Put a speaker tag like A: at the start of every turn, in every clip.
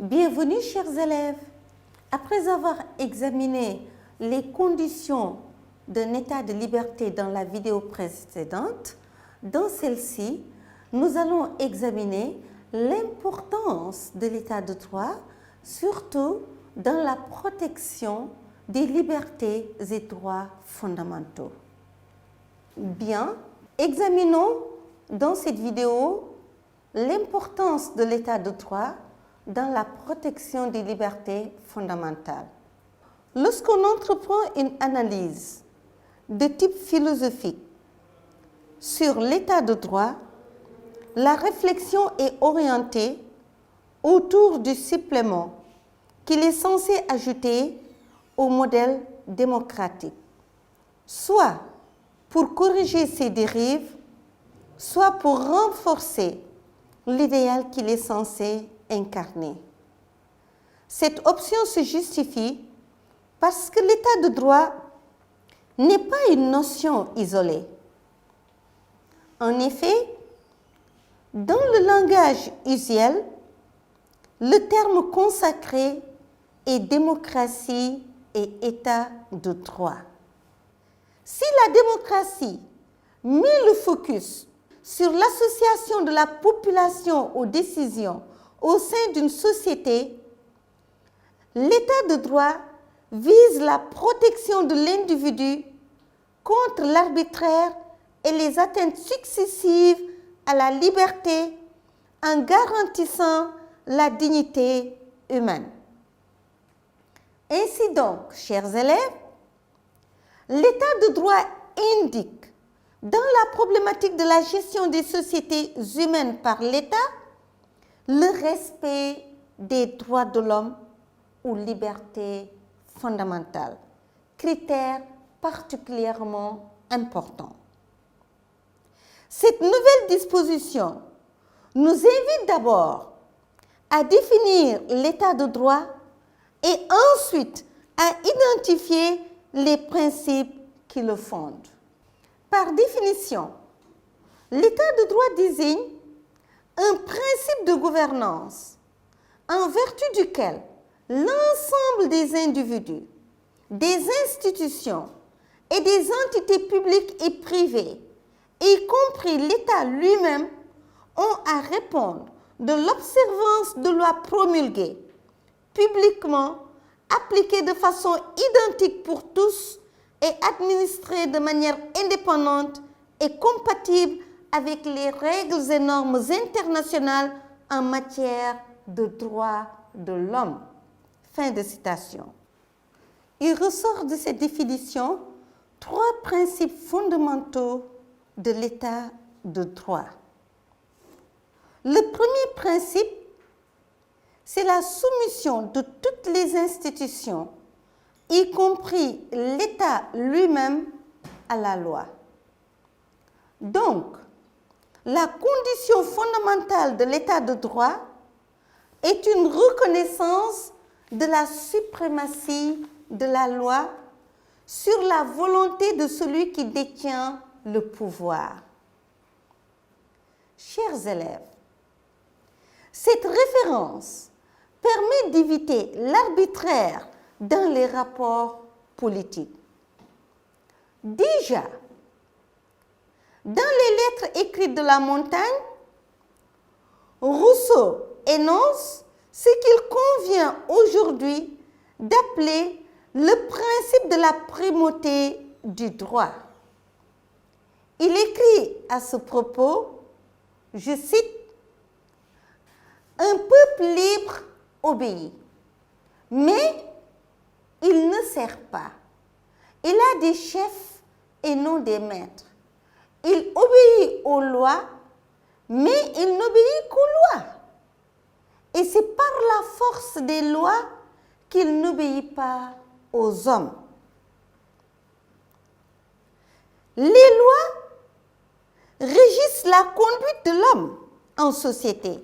A: Bienvenue, chers élèves. Après avoir examiné les conditions d'un état de liberté dans la vidéo précédente, dans celle-ci, nous allons examiner l'importance de l'état de droit, surtout dans la protection des libertés et droits fondamentaux. Bien, examinons dans cette vidéo l'importance de l'état de droit dans la protection des libertés fondamentales. Lorsqu'on entreprend une analyse de type philosophique sur l'état de droit, la réflexion est orientée autour du supplément qu'il est censé ajouter au modèle démocratique, soit pour corriger ses dérives, soit pour renforcer l'idéal qu'il est censé incarner. Cette option se justifie parce que l'état de droit n'est pas une notion isolée. En effet, dans le langage usuel, le terme consacré est démocratie et état de droit. Si la démocratie met le focus sur l'association de la population aux décisions au sein d'une société, l'état de droit vise la protection de l'individu contre l'arbitraire et les atteintes successives à la liberté en garantissant la dignité humaine. Ainsi donc, chers élèves, l'état de droit indique dans la problématique de la gestion des sociétés humaines par l'État le respect des droits de l'homme ou libertés fondamentales, critère particulièrement important. Cette nouvelle disposition nous invite d'abord à définir l'état de droit et ensuite à identifier les principes qui le fondent. Par définition, l'état de droit désigne un principe de gouvernance en vertu duquel l'ensemble des individus, des institutions et des entités publiques et privées, y compris l'État lui-même, ont à répondre de l'observance de lois promulguées, publiquement appliquées de façon identique pour tous et administrées de manière indépendante et compatible avec les règles et normes internationales en matière de droits de l'homme. Fin de citation. Il ressort de cette définition trois principes fondamentaux de l'état de droit. Le premier principe, c'est la soumission de toutes les institutions, y compris l'État lui-même, à la loi. Donc, la condition fondamentale de l'état de droit est une reconnaissance de la suprématie de la loi sur la volonté de celui qui détient le pouvoir. Chers élèves, cette référence permet d'éviter l'arbitraire dans les rapports politiques. Déjà, dans les lettres écrites de la montagne, Rousseau énonce ce qu'il convient aujourd'hui d'appeler le principe de la primauté du droit. Il écrit à ce propos, je cite, « Un peuple libre obéit, mais il ne sert pas. Il a des chefs et non des maîtres. Il obéit aux lois, mais il n'obéit qu'aux lois. Et c'est par la force des lois qu'il n'obéit pas aux hommes. Les lois régissent la conduite de l'homme en société.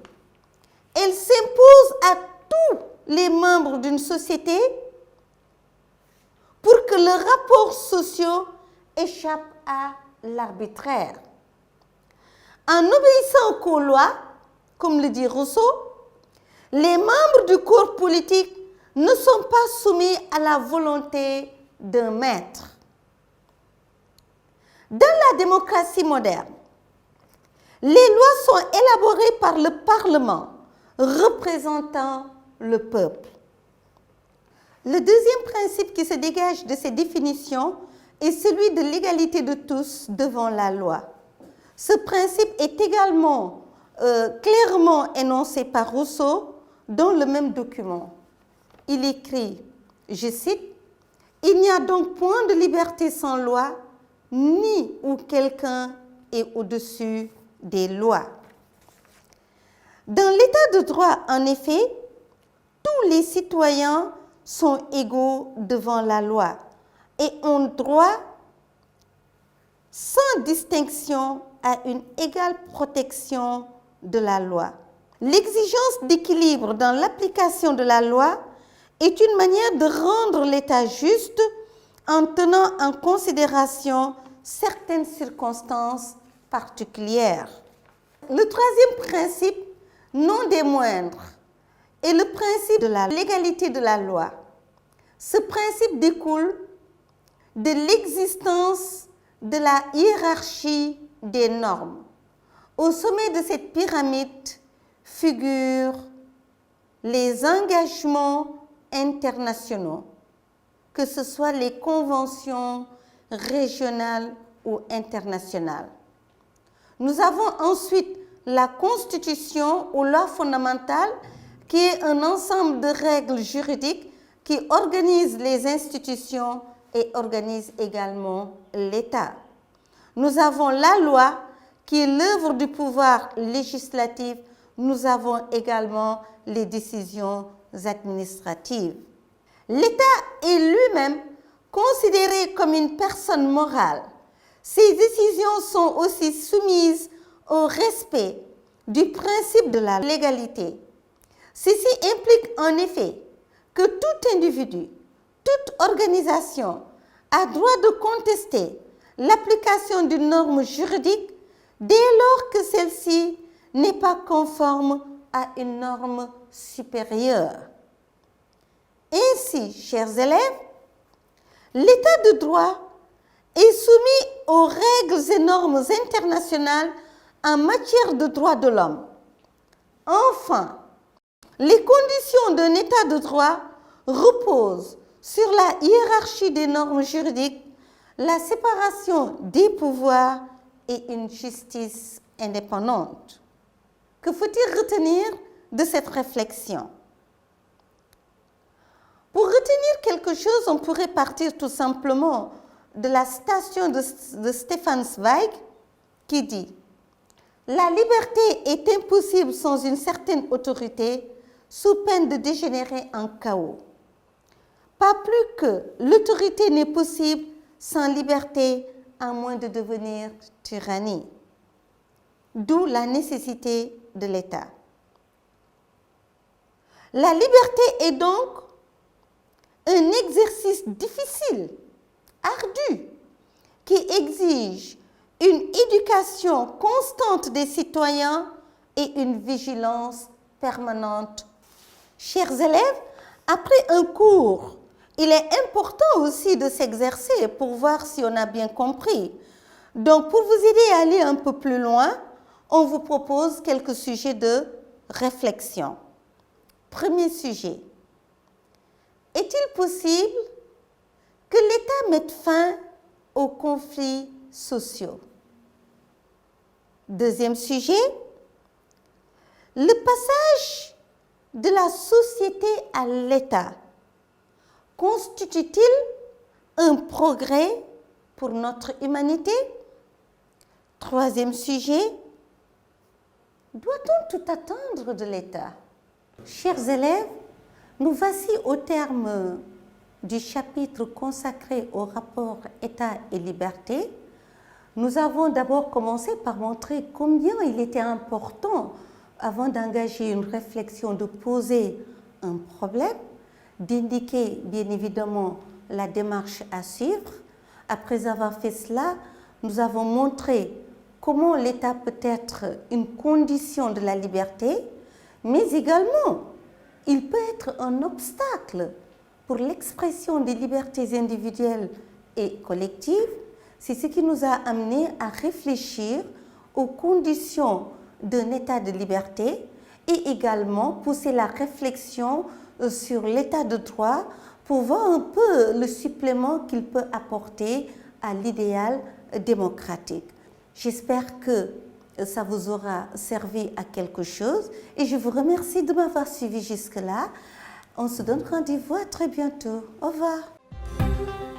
A: Elles s'imposent à tous les membres d'une société pour que leurs rapports sociaux échappent à l'arbitraire. En n'obéissant qu'aux lois, comme le dit Rousseau, Les membres du corps politique ne sont pas soumis à la volonté d'un maître. Dans la démocratie moderne, les lois sont élaborées par le Parlement, représentant le peuple. Le deuxième principe qui se dégage de ces définitions est celui de l'égalité de tous devant la loi. Ce principe est également clairement énoncé par Rousseau dans le même document. Il écrit, je cite, « Il n'y a donc point de liberté sans loi, ni où quelqu'un est au-dessus des lois. » Dans l'état de droit, en effet, tous les citoyens sont égaux devant la loi et ont droit, sans distinction, à une égale protection de la loi. L'exigence d'équilibre dans l'application de la loi est une manière de rendre l'État juste en tenant en considération certaines circonstances particulières. Le troisième principe, non des moindres, est le principe de la légalité de la loi. Ce principe découle de l'existence de la hiérarchie des normes. Au sommet de cette pyramide figurent les engagements internationaux, que ce soit les conventions régionales ou internationales. Nous avons ensuite la Constitution ou loi fondamentale, qui est un ensemble de règles juridiques qui organisent les institutions et organise également l'État. Nous avons la loi, qui est l'œuvre du pouvoir législatif. Nous avons également les décisions administratives. L'État est lui-même considéré comme une personne morale. Ses décisions sont aussi soumises au respect du principe de la légalité. Ceci implique en effet que tout individu, toute organisation a droit de contester l'application d'une norme juridique dès lors que celle-ci n'est pas conforme à une norme supérieure. Ainsi, chers élèves, l'état de droit est soumis aux règles et normes internationales en matière de droits de l'homme. Enfin, les conditions d'un état de droit reposent sur la hiérarchie des normes juridiques, la séparation des pouvoirs et une justice indépendante. Que faut-il retenir de cette réflexion? Pour retenir quelque chose, on pourrait partir tout simplement de la citation de Stefan Zweig qui dit « La liberté est impossible sans une certaine autorité, sous peine de dégénérer en chaos. Pas plus que l'autorité n'est possible sans liberté, à moins de devenir tyrannie. » D'où la nécessité de l'État. La liberté est donc un exercice difficile, ardu, qui exige une éducation constante des citoyens et une vigilance permanente. Chers élèves, après un cours, il est important aussi de s'exercer pour voir si on a bien compris. Donc, pour vous aider à aller un peu plus loin, on vous propose quelques sujets de réflexion. Premier sujet. Est-il possible que l'État mette fin aux conflits sociaux? Deuxième sujet. Le passage de la société à l'État constitue-t-il un progrès pour notre humanité? Troisième sujet. Doit-on tout attendre de l'État? Chers élèves, nous voici au terme du chapitre consacré au rapport État et liberté. Nous avons d'abord commencé par montrer combien il était important, avant d'engager une réflexion, de poser un problème, d'indiquer bien évidemment la démarche à suivre. Après avoir fait cela, nous avons montré comment l'État peut être une condition de la liberté, mais également il peut être un obstacle pour l'expression des libertés individuelles et collectives. C'est ce qui nous a amené à réfléchir aux conditions d'un état de liberté et également pousser la réflexion sur l'état de droit pour voir un peu le supplément qu'il peut apporter à l'idéal démocratique. J'espère que ça vous aura servi à quelque chose et je vous remercie de m'avoir suivi jusque-là. On se donne rendez-vous à très bientôt. Au revoir.